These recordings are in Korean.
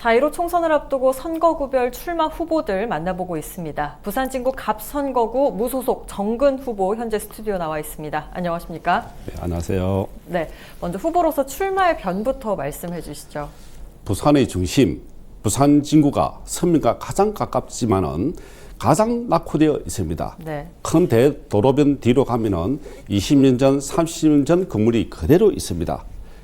4.15 총선을 앞두고 선거구별 출마 후보들 만나보고 있습니다. 부산 진구 갑선거구 무소속 정근 후보 현재 스튜디오 나와 있습니다. 안녕하십니까? 네, 안녕하세요. 네, 먼저 후보로서 출마의 변부터 말씀해 주시죠. 부산의 중심, 부산 진구가 서민과 가장 가깝지만은 가장 낙후되어 있습니다. 네. 큰 대도로변 뒤로 가면은 20년 전, 30년 전 건물이 그대로 있습니다.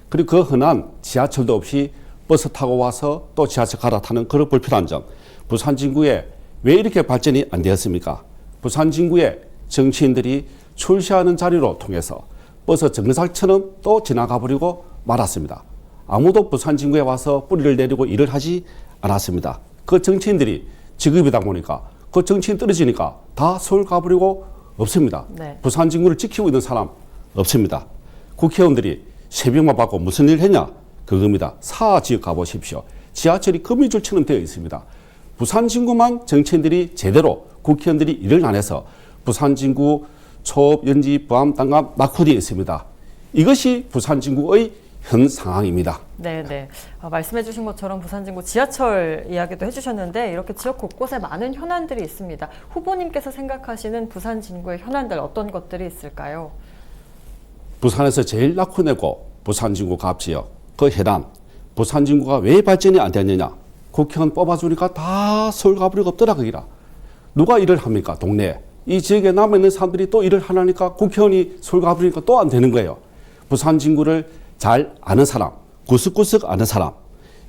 그리고 그 흔한 지하철도 없이 버스 타고 와서 또 지하철 갈아타는 그런 불편한 점. 부산 진구에 왜 이렇게 발전이 안 되었습니까? 부산 진구에 정치인들이 출시하는 자리로 통해서 버스 정거장처럼 또 지나가 버리고 말았습니다. 아무도 부산 진구에 와서 뿌리를 내리고 일을 하지 않았습니다. 그 정치인들이 직업이다 보니까 그 정치인 떨어지니까 다 서울 가버리고 없습니다. 네. 부산 진구를 지키고 있는 사람 없습니다. 국회의원들이 새벽만 받고 무슨 일 했냐? 그겁니다. 사지역 가보십시오. 지하철이 거미줄처럼 되어 있습니다. 부산 진구만 정치인들이 제대로 국회의원들이 일을 안 해서 부산 진구 초읍, 연지, 부암, 땅감 낙후되어 있습니다. 이것이 부산 진구의 현 상황입니다. 네. 말씀해 주신 것처럼 부산 진구 지하철 이야기도 해주셨는데 이렇게 지역 곳곳에 많은 현안들이 있습니다. 후보님께서 생각하시는 부산 진구의 현안들 어떤 것들이 있을까요? 부산에서 제일 낙후내고 부산 진구 갑지역 그 해당 부산 진구가 왜 발전이 안 됐느냐? 국회의원 뽑아주니까 다 서울 가버리고 없더라 거기라. 누가 일을 합니까? 동네에. 이 지역에 남아있는 사람들이 또 일을 하려니까 국회의원이 서울 가버리니까 또 안 되는 거예요. 부산 진구를 잘 아는 사람, 구석구석 아는 사람,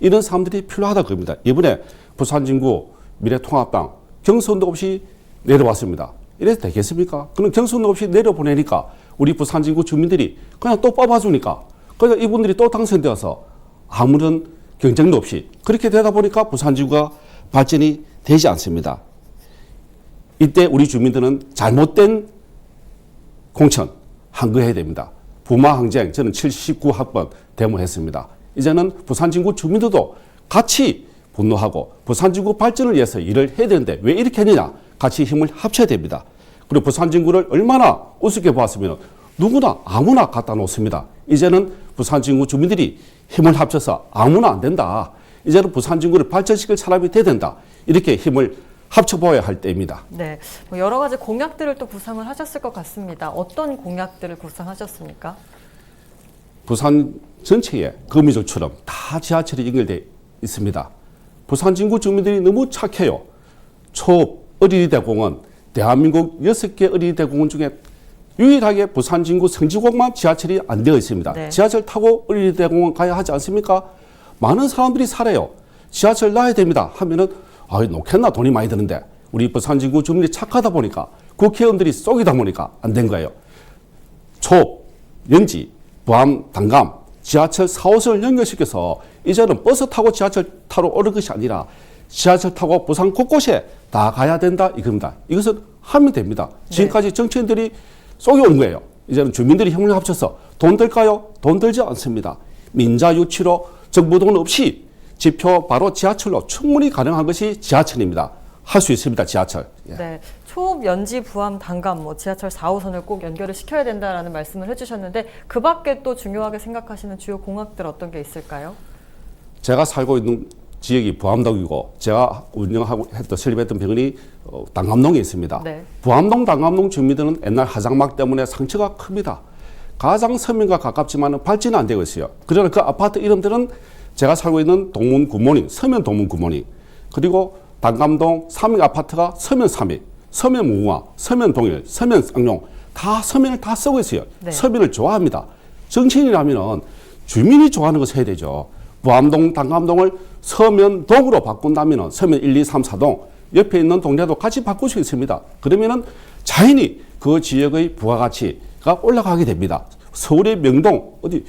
이런 사람들이 필요하다 그럽니다. 이번에 부산 진구 미래통합당 경선도 없이 내려왔습니다. 이래도 되겠습니까? 그럼 경선도 없이 내려보내니까 우리 부산 진구 주민들이 그냥 또 뽑아주니까 그러니까 이분들이 또 당선되어서 아무런 경쟁도 없이 그렇게 되다 보니까 부산 진구가 발전이 되지 않습니다. 이때 우리 주민들은 잘못된 공천 항거해야 됩니다. 부마항쟁 저는 79학번 데모했습니다. 이제는 부산 진구 주민들도 같이 분노하고 부산 진구 발전을 위해서 일을 해야 되는데 왜 이렇게 했느냐? 같이 힘을 합쳐야 됩니다. 그리고 부산 진구를 얼마나 우습게 보았으면 누구나 아무나 갖다 놓습니다. 이제는 부산 진구 주민들이 힘을 합쳐서 아무나 안 된다. 이제는 부산 진구를 발전시킬 사람이 돼야 된다. 이렇게 힘을 합쳐보아야 할 때입니다. 네, 여러 가지 공약들을 또 구상을 하셨을 것 같습니다. 어떤 공약들을 구상하셨습니까? 부산 전체에 거미줄처럼 다 지하철이 연결되어 있습니다. 부산 진구 주민들이 너무 착해요. 초읍 어린이대공원, 대한민국 6개 어린이대공원 중에 유일하게 부산 진구 성지공만 지하철이 안 되어 있습니다. 네. 지하철 타고 어린이대공원 가야 하지 않습니까? 많은 사람들이 살아요. 지하철 놔야 됩니다 하면은 놓겠나 돈이 많이 드는데 우리 부산 진구 주민들이 착하다 보니까 국회의원들이 쏘기다 보니까 안 된 거예요. 초읍, 연지, 부암, 단감 지하철 4호선을 연결시켜서 이제는 버스 타고 지하철 타러 오는 것이 아니라 지하철 타고 부산 곳곳에 다 가야 된다 이겁니다. 이것은 하면 됩니다. 지금까지 정치인들이 쏘기 온 거예요. 이제는 주민들이 힘을 합쳐서 돈 들까요? 돈 들지 않습니다. 민자 유치로 정부 돈 없이 지표 바로 지하철로 충분히 가능한 것이 지하철입니다. 할 수 있습니다. 지하철. 예. 네, 초읍, 연지, 부암, 단감, 지하철 4호선을 꼭 연결을 시켜야 된다라는 말씀을 해주셨는데 그 밖에 또 중요하게 생각하시는 주요 공약들 어떤 게 있을까요? 제가 살고 있는 지역이 부암동이고 제가 운영하고 설립했던 병원이 단감동에 있습니다. 네. 부암동, 단감동 주민들은 옛날 하장막 때문에 상처가 큽니다. 가장 서민과 가깝지만 발전이 안 되고 있어요. 그러나 그 아파트 이름들은 제가 살고 있는 동문 굿모닝, 서면 동문 굿모닝, 그리고 단감동 3일 아파트가 서면 3일, 서면 무궁화, 서면 동일, 서면 쌍용 다 서면을 다 쓰고 있어요. 네. 서면을 좋아합니다. 정치인이라면 주민이 좋아하는 것을 해야 되죠. 부암동, 단감동을 서면동으로 바꾼다면 서면 1, 2, 3, 4동 옆에 있는 동네도 같이 바꿀 수 있습니다. 그러면 자연히 그 지역의 부가가치가 올라가게 됩니다. 서울의 명동 어디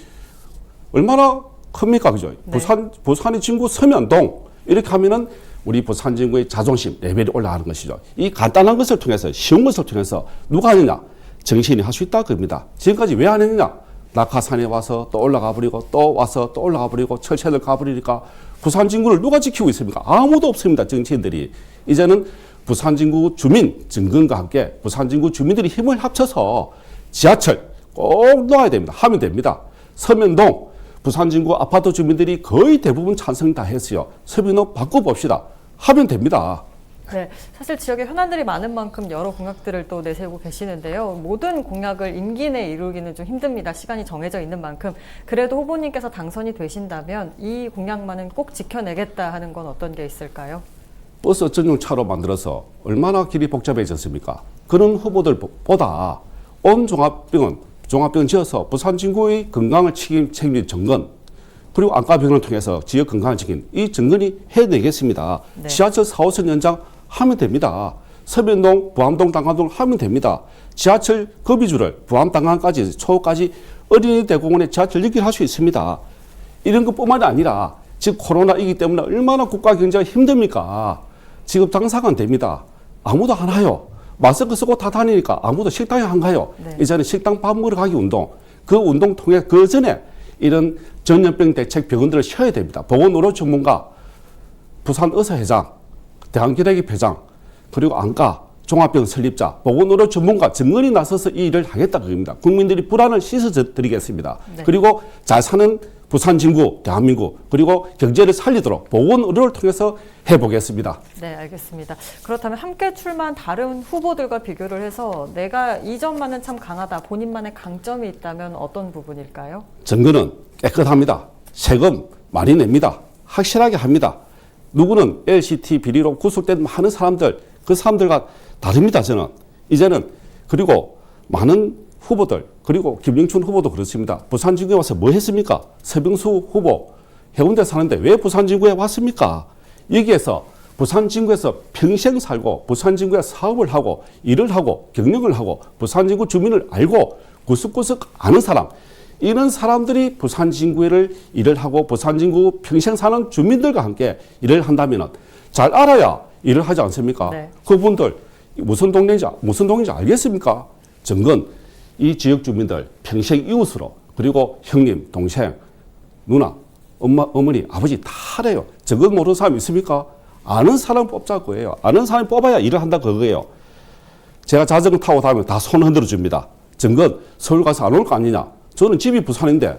얼마나 큽니까? 그죠? 네. 부산의 진구 서면동 이렇게 하면은 우리 부산 진구의 자존심 레벨이 올라가는 것이죠. 이 간단한 것을 통해서 쉬운 것을 통해서 누가 하느냐? 정치인이 할 수 있다 그럽니다. 지금까지 왜 안 했느냐? 낙하산에 와서 또 올라가 버리고 또 와서 또 올라가 버리고 철새들 가버리니까 부산 진구를 누가 지키고 있습니까? 아무도 없습니다. 정치인들이. 이제는 부산 진구 주민 정근과 함께 부산 진구 주민들이 힘을 합쳐서 지하철 꼭 놓아야 됩니다. 하면 됩니다. 서면동 부산 진구 아파트 주민들이 거의 대부분 찬성 다 했어요. 서민호 바꿔봅시다. 하면 됩니다. 네, 사실 지역에 현안들이 많은 만큼 여러 공약들을 또 내세우고 계시는데요. 모든 공약을 임기 내에 이루기는 좀 힘듭니다. 시간이 정해져 있는 만큼. 그래도 후보님께서 당선이 되신다면 이 공약만은 꼭 지켜내겠다 하는 건 어떤 게 있을까요? 버스 전용차로 만들어서 얼마나 길이 복잡해졌습니까? 그런 후보들보다 온 종합병원 지어서 부산 진구의 건강을 책임진 정건, 그리고 안과병원을 통해서 지역 건강을 지킨 이 정건이 해내겠습니다. 네. 지하철 4호선 연장 하면 됩니다. 서면동, 부암동, 당간동 하면 됩니다. 지하철 급이주를 부암, 당간까지, 초까지 어린이 대공원에 지하철 연결할 수 있습니다. 이런 것뿐만이 아니라 지금 코로나이기 때문에 얼마나 국가 경제가 힘듭니까? 지금 장사가 안 됩니다. 아무도 안 와요. 마스크 쓰고 다 다니니까 아무도 식당에 안 가요. 네. 이제는 식당 밥 먹으러 가기 운동. 그 운동 통해 그 전에 이런 전염병 대책 병원들을 쉬어야 됩니다. 보건의료 전문가, 부산 의사회장, 대한기대기 회장, 그리고 안과, 종합병원 설립자, 보건의료 전문가 정건이 나서서 이 일을 하겠다 그겁니다. 국민들이 불안을 씻어드리겠습니다. 네. 그리고 잘 사는 부산 진구, 대한민국, 그리고 경제를 살리도록 보건의료를 통해서 해보겠습니다. 네, 알겠습니다. 그렇다면 함께 출마한 다른 후보들과 비교를 해서 내가 이 점만은 참 강하다, 본인만의 강점이 있다면 어떤 부분일까요? 정거는 깨끗합니다. 세금 많이 냅니다. 확실하게 합니다. 누구는 LCT 비리로 구속된 많은 사람들, 그 사람들과 다릅니다. 저는 이제는. 그리고 많은 후보들, 그리고 김영춘 후보도 그렇습니다. 부산 진구에 와서 뭐 했습니까? 서병수 후보 해운대 사는데 왜 부산 진구에 왔습니까? 여기에서 부산 진구에서 평생 살고 부산 진구에 사업을 하고 일을 하고 경력을 하고 부산 진구 주민을 알고 구석구석 아는 사람, 이런 사람들이 부산 진구를 일을 하고 부산 진구 평생 사는 주민들과 함께 일을 한다면 잘 알아야 일을 하지 않습니까? 네. 그분들 무슨 동네인지 알겠습니까? 정건 이 지역 주민들 평생 이웃으로, 그리고 형님, 동생, 누나, 엄마, 어머니, 아버지 다 알아요. 저건 모르는 사람 있습니까? 아는 사람 뽑자고 해요. 아는 사람 뽑아야 일을 한다 그거예요. 제가 자전거 타고 다니면 다 손 흔들어 줍니다. 정건 서울 가서 안 올 거 아니냐? 저는 집이 부산인데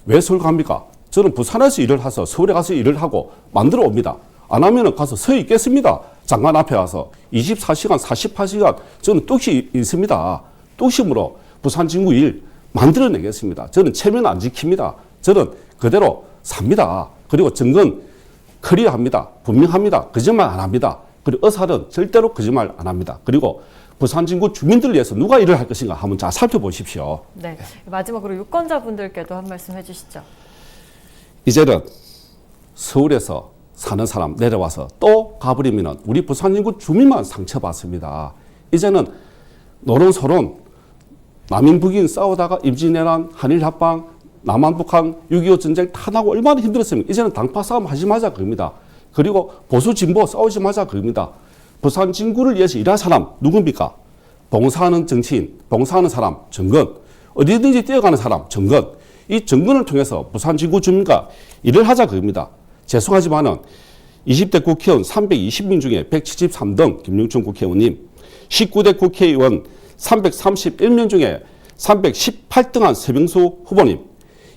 왜 서울 갑니까? 저는 부산에서 일을 해서 서울에 가서 일을 하고 만들어 옵니다. 안 하면 가서 서 있겠습니다. 장관 앞에 와서 24시간, 48시간 저는 뚝심 있습니다. 뚝심으로 부산 진구 일 만들어내겠습니다. 저는 체면 안 지킵니다. 저는 그대로 삽니다. 그리고 정건 클리어합니다. 분명합니다. 거짓말 안 합니다. 그리고 의사는 절대로 거짓말 안 합니다. 그리고 부산 진구 주민들을 위해서 누가 일을 할 것인가 한번 잘 살펴보십시오. 네, 마지막으로 유권자분들께도 한 말씀 해주시죠. 이제는 서울에서 사는 사람 내려와서 또 가버리면 우리 부산 진구 주민만 상처받습니다. 이제는 노론소론 남인 북인 싸우다가 임진왜란, 한일합방, 남한북한 6.25 전쟁 다 나고 얼마나 힘들었습니까? 이제는 당파 싸움 하지 마자 그겁니다. 그리고 보수 진보 싸우지 마자 그겁니다. 부산 진구를 위해서 일할 사람 누굽니까? 봉사하는 정치인, 봉사하는 사람 정건, 어디든지 뛰어가는 사람 정건. 이 정건을 통해서 부산 진구 주민과 일을 하자 그겁니다. 죄송하지만은 20대 국회의원 320명 중에 173등 김영춘 국회의원님, 19대 국회의원 331명 중에 318등한 서병수 후보님,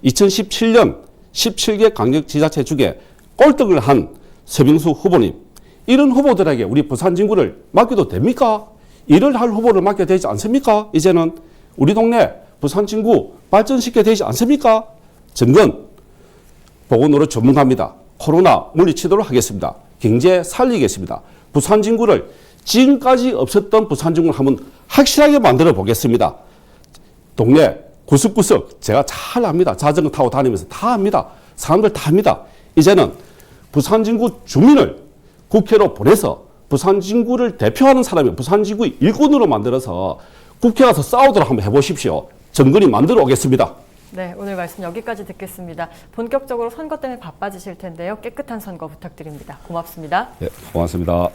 2017년 17개 강력지자체 중에 꼴등을 한 서병수 후보님, 이런 후보들에게 우리 부산 진구를 맡겨도 됩니까? 일을 할 후보를 맡겨야 되지 않습니까? 이제는 우리 동네 부산 진구 발전시켜야 되지 않습니까? 정건 보건의료 전문가입니다. 코로나 물리치도록 하겠습니다. 경제 살리겠습니다. 부산 진구를 지금까지 없었던 부산 진구를 한번 확실하게 만들어 보겠습니다. 동네 구석구석 제가 잘 압니다. 자전거 타고 다니면서 다 압니다. 사람들 다 압니다. 이제는 부산 진구 주민을 국회로 보내서 부산 진구를 대표하는 사람이 부산 진구 일꾼으로 만들어서 국회 가서 싸우도록 한번 해보십시오. 정건이 만들어 오겠습니다. 네, 오늘 말씀 여기까지 듣겠습니다. 본격적으로 선거 때문에 바빠지실 텐데요. 깨끗한 선거 부탁드립니다. 고맙습니다. 네, 고맙습니다.